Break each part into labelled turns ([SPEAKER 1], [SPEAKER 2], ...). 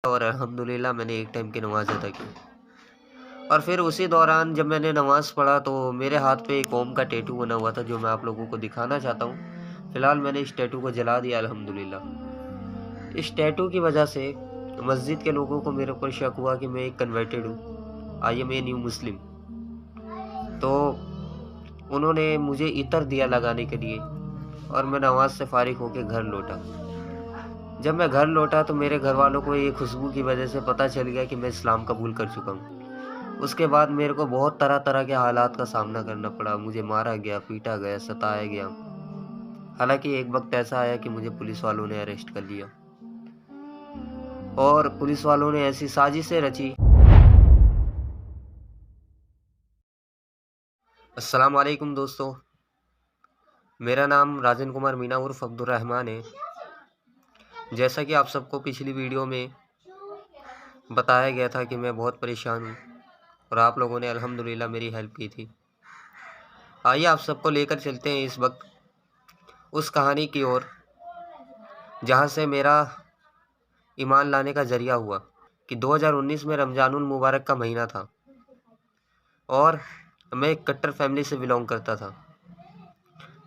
[SPEAKER 1] और अल्हम्दुलिल्लाह मैंने एक टाइम की नमाज़ अदा की। और फिर उसी दौरान जब मैंने नमाज़ पढ़ा तो मेरे हाथ पे एक ओम का टैटू बना हुआ था, जो मैं आप लोगों को दिखाना चाहता हूँ। फ़िलहाल मैंने इस टैटू को जला दिया अल्हम्दुलिल्लाह। इस टैटू की वजह से मस्जिद के लोगों को मेरे ऊपर शक हुआ कि मैं एक कन्वर्टेड हूँ, आई एम ए न्यू मुस्लिम। तो उन्होंने मुझे इत्र दिया लगाने के लिए और मैं नमाज़ से फ़ारिग होके घर लौटा। जब मैं घर लौटा तो मेरे घरवालों को ये खुशबू की वजह से पता चल गया कि मैं इस्लाम कबूल कर चुका हूँ। उसके बाद मेरे को बहुत तरह-तरह के हालात का सामना करना पड़ा। मुझे मारा गया, पीटा गया, सताया गया। हालाँकि एक वक़्त ऐसा आया कि मुझे पुलिस वालों ने अरेस्ट कर लिया और पुलिस वालों ने ऐसी साजिशें रची। अस्सलाम वालेकुम दोस्तों, मेरा नाम राजन कुमार मीना उर्फ़ अब्दुल रहमान है। जैसा कि आप सबको पिछली वीडियो में बताया गया था कि मैं बहुत परेशान हूँ और आप लोगों ने अल्हम्दुलिल्लाह मेरी हेल्प की थी। आइए आप सबको लेकर चलते हैं इस वक्त उस कहानी की ओर जहाँ से मेरा ईमान लाने का ज़रिया हुआ। कि 2019 में रमज़ानुल मुबारक का महीना था और मैं एक कट्टर फैमिली से बिलोंग करता था।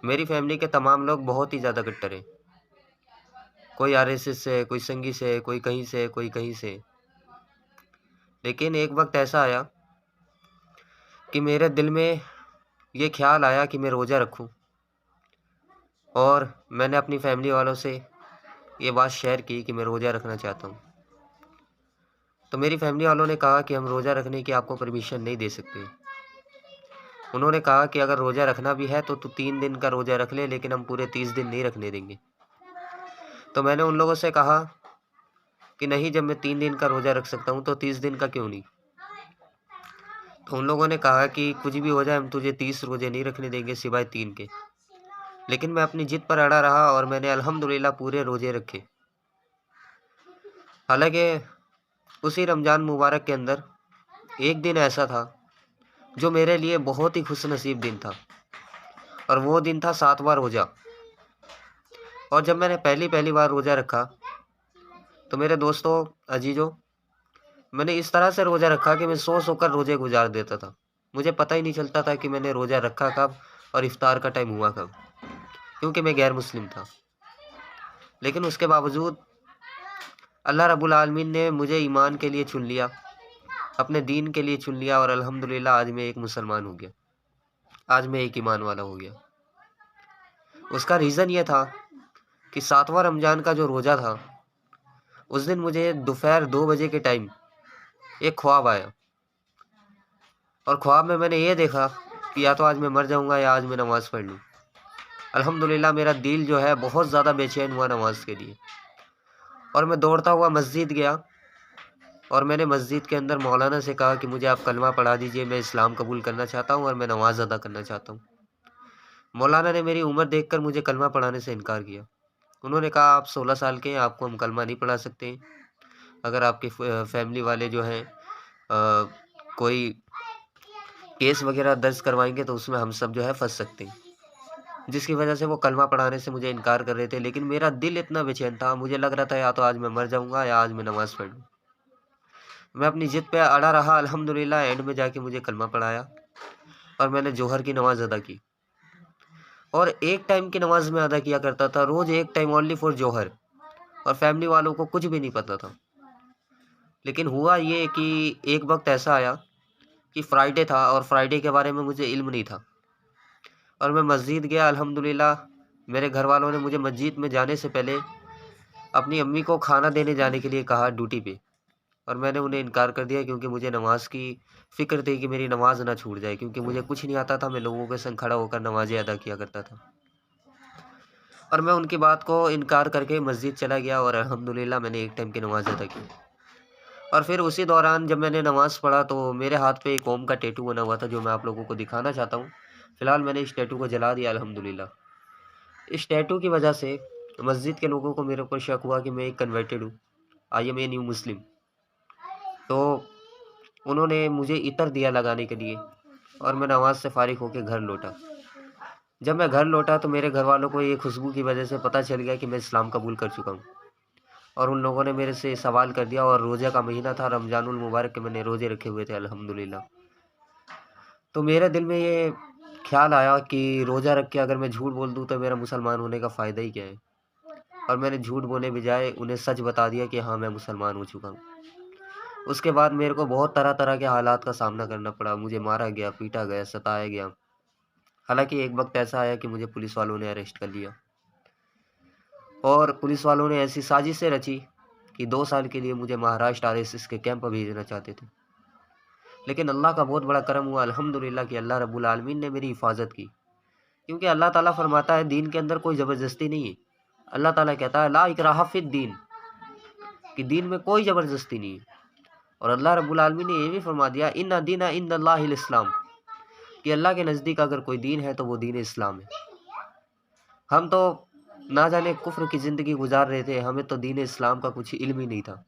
[SPEAKER 1] मेरी फैमिली के तमाम लोग बहुत ही ज़्यादा कट्टर हैं। कोई आरएसएस से है, कोई संघी से है, कोई कहीं से है, कोई कहीं से है। लेकिन एक वक्त ऐसा आया कि मेरे दिल में ये ख्याल आया कि मैं रोज़ा रखूं और मैंने अपनी फैमिली वालों से ये बात शेयर की कि मैं रोज़ा रखना चाहता हूं। तो मेरी फैमिली वालों ने कहा कि हम रोज़ा रखने की आपको परमिशन नहीं दे सकते। उन्होंने कहा कि अगर रोज़ा रखना भी है तो तू 3 दिन का रोज़ा रख ले, लेकिन हम पूरे 30 दिन नहीं रखने देंगे। तो मैंने उन लोगों से कहा कि नहीं, जब मैं 3 दिन का रोज़ा रख सकता हूँ तो 30 दिन का क्यों नहीं। तो उन लोगों ने कहा कि कुछ भी हो जाए हम तुझे 30 रोज़े नहीं रखने देंगे सिवाय 3 के। लेकिन मैं अपनी जिद पर अड़ा रहा और मैंने अल्हम्दुलिल्लाह पूरे रोज़े रखे। हालांकि उसी रमज़ान मुबारक के अंदर एक दिन ऐसा था जो मेरे लिए बहुत ही खुशनसीब दिन था और वो दिन था 7वां रोज़ा। और जब मैंने पहली बार रोज़ा रखा तो मेरे दोस्तों, अजीज़ों, मैंने इस तरह से रोज़ा रखा कि मैं सो कर रोज़े गुजार देता था। मुझे पता ही नहीं चलता था कि मैंने रोज़ा रखा कब और इफ्तार का टाइम हुआ कब, क्योंकि मैं गैर मुस्लिम था। लेकिन उसके बावजूद अल्लाह रब्बुल आलमीन ने मुझे ईमान के लिए चुन लिया, अपने दीन के लिए चुन लिया और अल्हम्दुलिल्लाह आज मैं एक मुसलमान हो गया। आज मैं एक ईमान वाला हो गया। उसका रीज़न ये था कि 7वां रमज़ान का जो रोज़ा था, उस दिन मुझे दोपहर 2 बजे के टाइम एक ख्वाब आया और ख्वाब में मैंने ये देखा कि या तो आज मैं मर जाऊंगा या आज मैं नमाज़ पढ़ लूँ। अल्हम्दुलिल्लाह मेरा दिल जो है बहुत ज़्यादा बेचैन हुआ नमाज के लिए और मैं दौड़ता हुआ मस्जिद गया और मैंने मस्जिद के अंदर मौलाना से कहा कि मुझे आप कलमा पढ़ा दीजिए, मैं इस्लाम कबूल करना चाहता हूँ और मैं नमाज़ अदा करना चाहता हूँ। मौलाना ने मेरी उम्र देखकर मुझे कलमा पढ़ाने से इनकार किया। उन्होंने कहा, आप 16 साल के हैं, आपको हम कलमा नहीं पढ़ा सकते। अगर आपके फैमिली वाले जो हैं कोई केस वगैरह दर्ज करवाएंगे तो उसमें हम सब जो है फंस सकते हैं। जिसकी वजह से वो कलमा पढ़ाने से मुझे इनकार कर रहे थे। लेकिन मेरा दिल इतना बेचैन था, मुझे लग रहा था या तो आज मैं मर जाऊंगा या आज मैं नमाज़ पढ़ लूँ। मैं अपनी जिद पे अड़ा रहा। अल्हम्दुलिल्लाह एंड में जाके मुझे कलमा पढ़ाया और मैंने जोहर की नमाज़ अदा की। और एक टाइम की नमाज़ में अदा किया करता था, रोज़ एक टाइम ओनली फॉर जोहर, और फैमिली वालों को कुछ भी नहीं पता था। लेकिन हुआ ये कि एक वक्त ऐसा आया कि फ्राइडे था और फ्राइडे के बारे में मुझे इल्म नहीं था और मैं मस्जिद गया। अल्हम्दुलिल्लाह मेरे घर वालों ने मुझे मस्जिद में जाने से पहले अपनी अम्मी को खाना देने जाने के लिए कहा ड्यूटी पे, और मैंने उन्हें इनकार कर दिया क्योंकि मुझे नमाज की फ़िक्र थी कि मेरी नमाज ना छूट जाए, क्योंकि मुझे कुछ नहीं आता था। मैं लोगों के संग खड़ा होकर नमाज़ें अदा किया करता था और मैं उनकी बात को इनकार करके मस्जिद चला गया और अल्हम्दुलिल्लाह मैंने एक टाइम की नमाज़ अदा की। और फिर उसी दौरान जब मैंने नमाज़ पढ़ा तो मेरे हाथ पे एक ओम का टैटू बना हुआ था, जो मैं आप लोगों को दिखाना चाहता हूँ। फ़िलहाल मैंने इस टैटू को जला दिया अल्हम्दुलिल्लाह। इस टैटू की वजह से मस्जिद के लोगों को मेरे ऊपर शक हुआ कि मैं एक कन्वर्टेड हूँ, आई एम ए न्यू मुस्लिम। तो उन्होंने मुझे इत्र दिया लगाने के लिए और मैं नमाज से फ़ारिग होकर घर लौटा। जब मैं घर लौटा तो मेरे घर वालों को ये खुशबू की वजह से पता चल गया कि मैं इस्लाम कबूल कर चुका हूँ और उन लोगों ने मेरे से सवाल कर दिया, और रोज़े का महीना था, रमज़ानुल मुबारक के मैंने रोज़े रखे हुए थे अल्हम्दुलिल्लाह। तो मेरे दिल में ये ख्याल आया कि रोज़ा रख के अगर मैं झूठ बोल दूँ तो मेरा मुसलमान होने का फ़ायदा ही क्या है। और मैंने झूठ बोले बजाय उन्हें सच बता दिया कि हाँ, मैं मुसलमान हो चुका हूँ। उसके बाद मेरे को बहुत तरह तरह के हालात का सामना करना पड़ा। मुझे मारा गया, पीटा गया, सताया गया। हालांकि एक वक्त ऐसा आया कि मुझे पुलिस वालों ने अरेस्ट कर लिया, और पुलिस वालों ने ऐसी साजिशें रची कि 2 साल के लिए मुझे महाराष्ट्र आरएसएस के कैंप भेजना चाहते थे। लेकिन अल्लाह का बहुत बड़ा करम हुआ अल्हम्दुलिल्लाह कि अल्लाह रब्बुल आलमीन ने मेरी हिफाजत की। क्योंकि अल्लाह ताला फरमाता है दीन के अंदर कोई ज़बरदस्ती नहीं है। अल्लाह ताला कहता है ला इकराहा फिद दीन, कि दीन में कोई ज़बरदस्ती नहीं है। और अल्लाह रब्बुल आलमीन ने ये भी फरमा दिया इन्ना दीना इंदल्लाहिल इस्लाम, कि अल्लाह के नज़दीक अगर कोई दीन है तो वो दीन इस्लाम है। हम तो ना जाने कुफ्र की ज़िंदगी गुजार रहे थे, हमें तो दीन इस्लाम का कुछ इल्म ही नहीं था।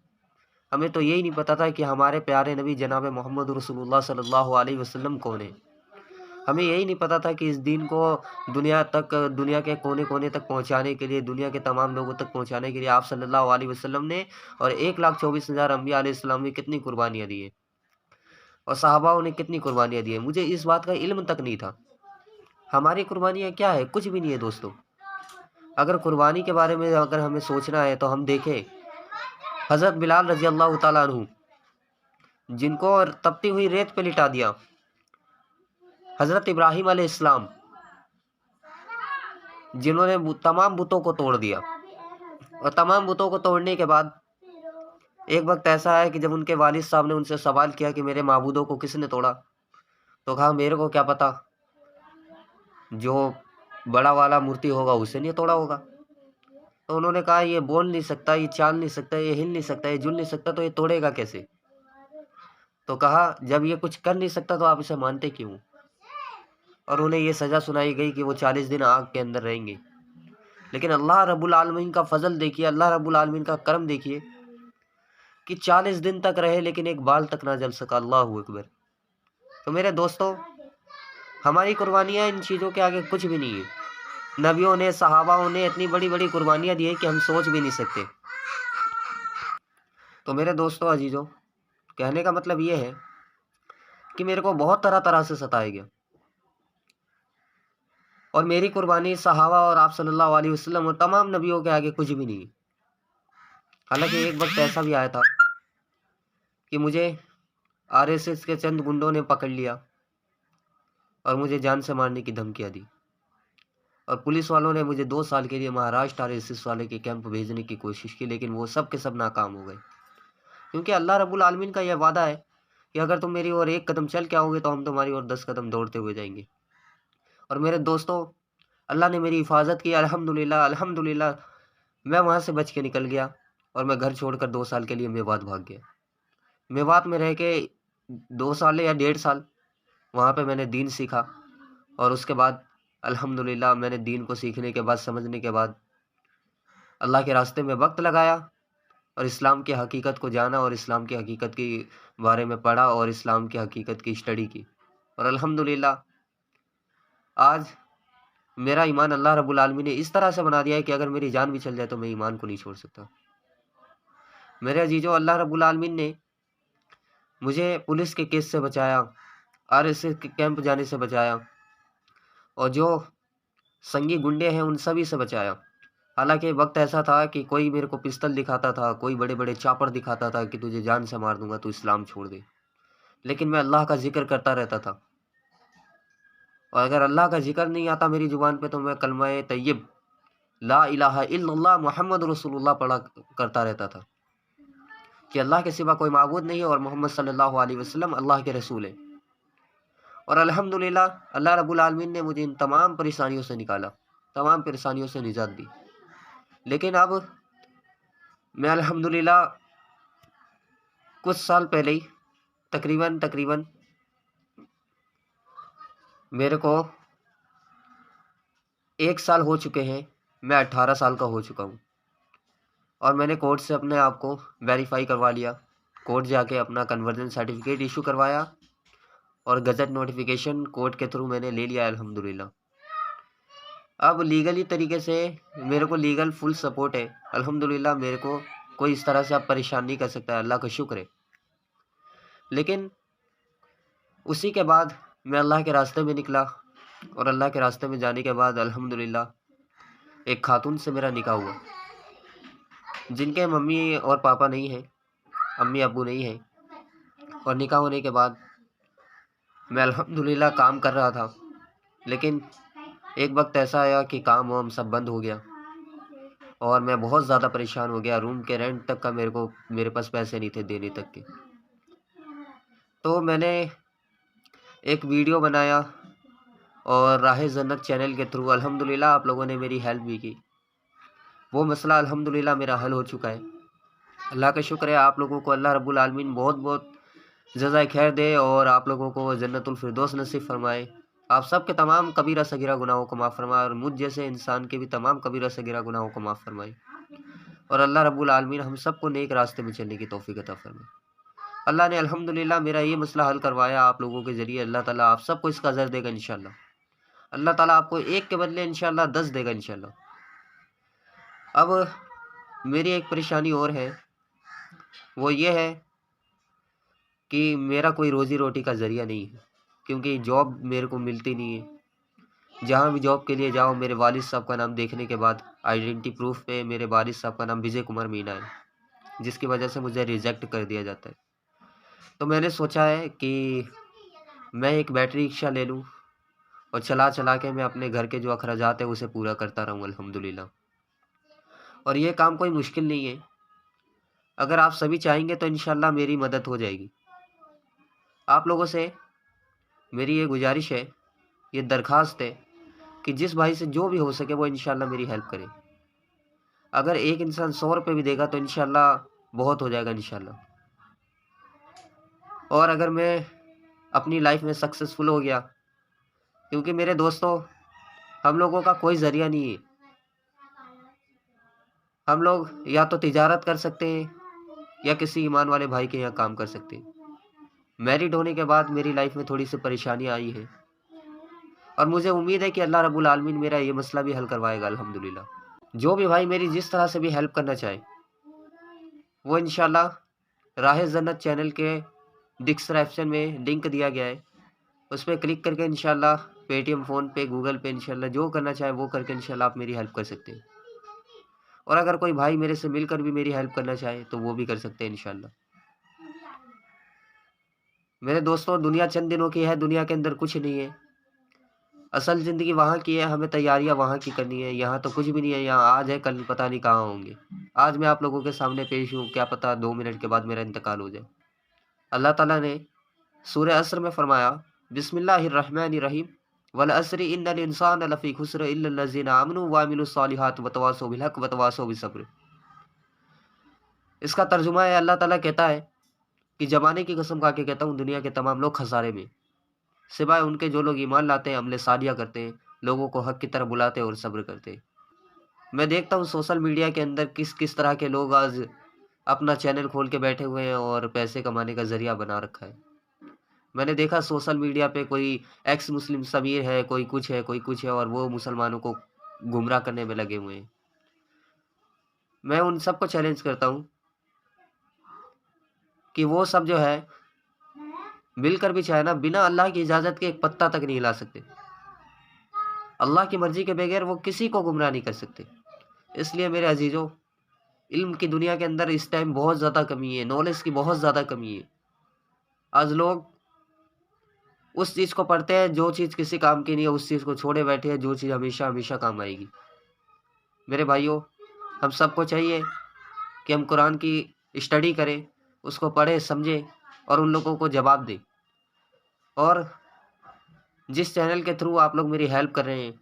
[SPEAKER 1] हमें तो यही नहीं पता था कि हमारे प्यारे नबी जनाब मोहम्मद रसूलुल्लाह सल्लल्लाहु अलैहि वसल्लम कौन है। हमें यही नहीं पता था कि इस दीन को दुनिया के कोने कोने तक पहुंचाने के लिए, दुनिया के तमाम लोगों तक पहुंचाने के लिए आप सल्लल्लाहु अलैहि वसल्लम ने और 1,24,000 अम्बिया अलैहिस्सलाम ने कितनी कुर्बानियाँ दी है, और सहाबाओं ने कितनी कुर्बानियाँ दी है। मुझे इस बात का इल्म तक नहीं था। हमारी कुर्बानियाँ क्या है? कुछ भी नहीं है दोस्तों। अगर कुर्बानी के बारे में अगर हमें सोचना है तो हम देखें हज़रत बिलाल रजी अल्लाह ताला अन्हु, जिनको तपती हुई रेत पे लिटा दिया। हज़रत इब्राहीम अलैहिस्सलाम, जिन्होंने तमाम बुतों को तोड़ दिया। और तमाम बुतों को तोड़ने के बाद एक वक्त ऐसा है कि जब उनके वालिद साहब ने उनसे सवाल किया कि मेरे माबूदों को किसने तोड़ा, तो कहा मेरे को क्या पता, जो बड़ा वाला मूर्ति होगा उसे नहीं तोड़ा होगा। तो उन्होंने कहा ये बोल नहीं सकता, ये चाल नहीं सकता, ये हिल नहीं सकता, ये जुल नहीं सकता, तो ये तोड़ेगा कैसे। तो कहा जब ये कुछ कर नहीं सकता तो आप इसे मानते क्यों। और उन्हें ये सज़ा सुनाई गई कि वो 40 दिन आग के अंदर रहेंगे। लेकिन अल्लाह रब्बुल आलमीन का फजल देखिए, अल्लाह रब्बुल आलमीन का करम देखिए कि 40 दिन तक रहे लेकिन एक बाल तक ना जल सका। अल्लाहू अकबर। तो मेरे दोस्तों, हमारी कुर्बानियाँ इन चीज़ों के आगे कुछ भी नहीं है। नबियों ने, सहाबाओं ने इतनी बड़ी बड़ी कुर्बानियाँ दी है कि हम सोच भी नहीं सकते। तो मेरे दोस्तों अजीज़ों, कहने का मतलब ये है कि मेरे को बहुत तरह तरह से सताया गया, और मेरी कुर्बानी सहाबा और आप सल्लल्लाहु अलैहि वसल्लम और तमाम नबियों के आगे कुछ भी नहीं है। हालांकि एक वक्त ऐसा भी आया था कि मुझे आरएसएस के चंद गुंडों ने पकड़ लिया और मुझे जान से मारने की धमकियाँ दी, और पुलिस वालों ने मुझे 2 साल के लिए महाराष्ट्र आरएसएस वाले के कैंप भेजने की कोशिश की, लेकिन वो सब के सब नाकाम हो गए। क्योंकि अल्लाह रब्बुल आलमीन का यह वादा है कि अगर तुम मेरी ओर 1 कदम चल के आओगे तो हम तुम्हारी ओर 10 कदम दौड़ते हुए जाएंगे। और मेरे दोस्तों, अल्लाह ने मेरी हिफाजत की अल्हम्दुलिल्लाह अल्हम्दुलिल्लाह। मैं वहाँ से बच के निकल गया और मैं घर छोड़कर 2 साल के लिए मेवात भाग गया। मेवात में रह के 2 साल या 1.5 साल वहाँ पे मैंने दीन सीखा, और उसके बाद अल्हम्दुलिल्लाह मैंने दीन को सीखने के बाद, समझने के बाद अल्लाह के रास्ते में वक्त लगाया और इस्लाम की हकीकत को जाना, और इस्लाम की हकीकत के बारे में पढ़ा, और इस्लाम की हकीकत की स्टडी की। और अल्हम्दुलिल्लाह आज मेरा ईमान अल्लाह रब्बुल आलमीन ने इस तरह से बना दिया है कि अगर मेरी जान भी चल जाए तो मैं ईमान को नहीं छोड़ सकता। मेरे अजीजों, अल्लाह रब्बुल आलमीन ने मुझे पुलिस के केस से बचाया, आरएसएस के कैंप जाने से बचाया, और जो संगी गुंडे हैं उन सभी से बचाया। हालांकि वक्त ऐसा था कि कोई मेरे को पिस्तल दिखाता था, कोई बड़े बड़े चापर दिखाता था कि तुझे जान से मार दूंगा, तू इस्लाम छोड़ दे। लेकिन मैं अल्लाह का जिक्र करता रहता था, और अगर अल्लाह का जिक्र नहीं आता मेरी ज़ुबान पे तो मैं कलमा तैयब ला इलाहा इल्लल्लाह मुहम्मद रसूलुल्लाह पढ़ा करता रहता था कि अल्लाह के सिवा कोई माबूद नहीं है और मोहम्मद सल्लल्लाहु अलैहि वसल्लम अल्लाह के रसूल है। और अल्हम्दुलिल्लाह अल्लाह रब्बुल आलमीन ने मुझे इन तमाम परेशानियों से निकाला, तमाम परेशानियों से निजात दी। लेकिन अब मैं अल्हम्दुलिल्लाह कुछ साल पहले ही तकरीबन मेरे को 1 साल हो चुके हैं, मैं 18 साल का हो चुका हूँ, और मैंने कोर्ट से अपने आप को वेरीफाई करवा लिया। कोर्ट जाके अपना कन्वर्जन सर्टिफिकेट इशू करवाया, और गज़ट नोटिफिकेशन कोर्ट के थ्रू मैंने ले लिया अल्हम्दुलिल्लाह। अब लीगली तरीके से मेरे को लीगल फुल सपोर्ट है अल्हम्दुलिल्लाह। मेरे को कोई इस तरह से आप परेशान नहीं कर सकता है, अल्लाह का शुक्र है। लेकिन उसी के बाद मैं अल्लाह के रास्ते में निकला और अल्लाह के रास्ते में जाने के बाद अल्हम्दुलिल्लाह एक खातून से मेरा निकाह हुआ, जिनके मम्मी और पापा नहीं हैं, अम्मी अब्बू नहीं हैं। और निकाह होने के बाद मैं अल्हम्दुलिल्लाह काम कर रहा था, लेकिन एक वक्त ऐसा आया कि काम वाम सब बंद हो गया और मैं बहुत ज़्यादा परेशान हो गया। रूम के रेंट तक का मेरे पास पैसे नहीं थे देने तक के। तो मैंने एक वीडियो बनाया और राह जन्नत चैनल के थ्रू अल्हम्दुलिल्लाह आप लोगों ने मेरी हेल्प भी की। वो मसला अल्हम्दुलिल्लाह मेरा हल हो चुका है। अल्लाह का शुक्र है, आप लोगों को अल्लाह रब्बुल आलमीन बहुत बहुत जज़ाए खैर दे और आप लोगों को जन्नतुल फिरदौस नसीब फरमाए। आप सब के तमाम कबीरा सगीरा गुनाहों को माफ़ फरमाए और मुझ जैसे इंसान के भी तमाम कबीरा सगीरा गुनाहों को माफ़ फरमाए। और अल्लाह रब्बुल आलमीन हम सबको नेक रास्ते में चलने की तौफीक अता फरमाए। अल्लाह ने अल्हम्दुलिल्लाह मेरा ये मसला हल करवाया आप लोगों के ज़रिए। अल्लाह ताला आप सबको इसका अजर देगा इंशाअल्लाह। अल्लाह ताला आपको एक के बदले इंशाअल्लाह 10 देगा इंशाअल्लाह। अब मेरी एक परेशानी और है, वो ये है कि मेरा कोई रोज़ी रोटी का ज़रिया नहीं है, क्योंकि जॉब मेरे को मिलती नहीं है। जहाँ भी जॉब के लिए जाओ, मेरे वालिद साहब का नाम देखने के बाद आइडेंटिटी प्रूफ पे मेरे वालिद साहब का नाम विजय कुमार मीना है, जिसकी वजह से मुझे रिजेक्ट कर दिया जाता है। तो मैंने सोचा है कि मैं एक बैटरी रिक्शा ले लूँ और चला चला के मैं अपने घर के जो अखराजात है उसे पूरा करता रहूँ अल्हम्दुलिल्लाह। और ये काम कोई मुश्किल नहीं है, अगर आप सभी चाहेंगे तो इंशाअल्लाह मेरी मदद हो जाएगी। आप लोगों से मेरी ये गुजारिश है, ये दरख्वास्त है कि जिस भाई से जो भी हो सके वो इंशाअल्लाह मेरी हेल्प करे। अगर एक इंसान 100 रुपये भी देगा तो इंशाअल्लाह बहुत हो जाएगा इंशाअल्लाह। और अगर मैं अपनी लाइफ में सक्सेसफुल हो गया, क्योंकि मेरे दोस्तों हम लोगों का कोई ज़रिया नहीं है। हम लोग या तो तिजारत कर सकते हैं या किसी ईमान वाले भाई के यहाँ काम कर सकते हैं। मैरिड होने के बाद मेरी लाइफ में थोड़ी सी परेशानी आई है और मुझे उम्मीद है कि अल्लाह रब्बुल आलमीन मेरा ये मसला भी हल करवाएगा अल्हम्दुलिल्लाह। जो भी भाई मेरी जिस तरह से भी हेल्प करना चाहे वो इंशाल्लाह राह जन्नत चैनल के डिस्क्रिप्शन में लिंक दिया गया है, उस पर क्लिक करके इंशाल्लाह पेटीएम, फ़ोन पे, गूगल पे इंशाल्लाह जो करना चाहे वो करके इंशाल्लाह आप मेरी हेल्प कर सकते हैं। और अगर कोई भाई मेरे से मिलकर भी मेरी हेल्प करना चाहे तो वो भी कर सकते हैं इंशाल्लाह। मेरे दोस्तों दुनिया चंद दिनों की है, दुनिया के अंदर कुछ नहीं है। असल ज़िंदगी वहाँ की है, हमें तैयारियाँ वहाँ की करनी है। यहाँ तो कुछ भी नहीं है, यहाँ आज है कल पता नहीं कहाँ होंगे। आज मैं आप लोगों के सामने पेश हूँ, क्या पता 2 मिनट के बाद मेरा इंतकाल हो जाए। अल्लाह ताला ने सूरह असर में फरमाया, बिस्मिल्लाहिर्रहमानिर्रहीम, वल अस्रि इन्नल इंसाना लफ़ी खुस्र इल्लल लज़ीना आमनु व अमिलुस सालिहात व तवासौ बिल हक़ व तवासौ बिस सब्र। इसका तर्जुमा है, अल्लाह ताला कहता है कि ज़माने की कसम खा के कहता हूँ दुनिया के तमाम लोग खसारे में, सिवाय उनके जो लोग ईमान लाते हैं, अमले सालिया करते हैं, लोगों को हक़ की तरफ बुलाते हैं और सब्र करते हैं। मैं देखता हूँ सोशल मीडिया के अंदर किस किस तरह के लोग आज अपना चैनल खोल के बैठे हुए हैं और पैसे कमाने का ज़रिया बना रखा है। मैंने देखा सोशल मीडिया पे कोई एक्स मुस्लिम समीर है, कोई कुछ है, कोई कुछ है, और वो मुसलमानों को गुमराह करने में लगे हुए हैं। मैं उन सबको चैलेंज करता हूँ कि वो सब जो है मिलकर भी चाहे ना, बिना अल्लाह की इजाज़त के एक पत्ता तक नहीं हिला सकते। अल्लाह की मर्ज़ी के बगैर वो किसी को गुमराह नहीं कर सकते। इसलिए मेरे अजीज़ों, इल्म की दुनिया के अंदर इस टाइम बहुत ज़्यादा कमी है, नॉलेज की बहुत ज़्यादा कमी है। आज लोग उस चीज़ को पढ़ते हैं जो चीज़ किसी काम की नहीं है, उस चीज़ को छोड़े बैठे हैं जो चीज़ हमेशा हमेशा काम आएगी। मेरे भाइयों, हम सबको चाहिए कि हम कुरान की स्टडी करें, उसको पढ़ें, समझें और उन लोगों को जवाब दें। और जिस चैनल के थ्रू आप लोग मेरी हेल्प कर रहे हैं,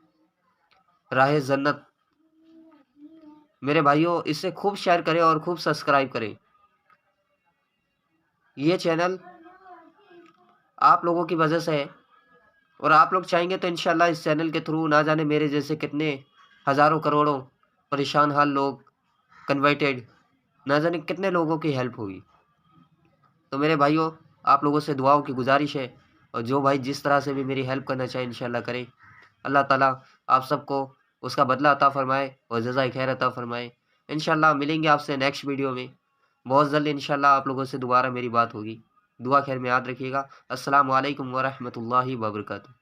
[SPEAKER 1] राह जन्नत, मेरे भाइयों इसे खूब शेयर करें और खूब सब्सक्राइब करें। ये चैनल आप लोगों की वजह से है और आप लोग चाहेंगे तो इंशाल्लाह इस चैनल के थ्रू ना जाने मेरे जैसे कितने हज़ारों करोड़ों परेशान हाल लोग कन्वर्टेड, ना जाने कितने लोगों की हेल्प होगी। तो मेरे भाइयों, आप लोगों से दुआओं की गुजारिश है और जो भाई जिस तरह से भी मेरी हेल्प करना चाहे इंशाल्लाह करें। अल्लाह ताला आप सबको उसका बदला अता फ़रमाए और जज़ाए खैर अता फ़रमाए। इंशाल्लाह मिलेंगे आपसे नेक्स्ट वीडियो में। बहुत जल्द इंशाल्लाह आप लोगों से दोबारा मेरी बात होगी। दुआ खैर में याद रखिएगा। अस्सलामु अलैकुम व रहमतुल्लाहि व बरकातुहू।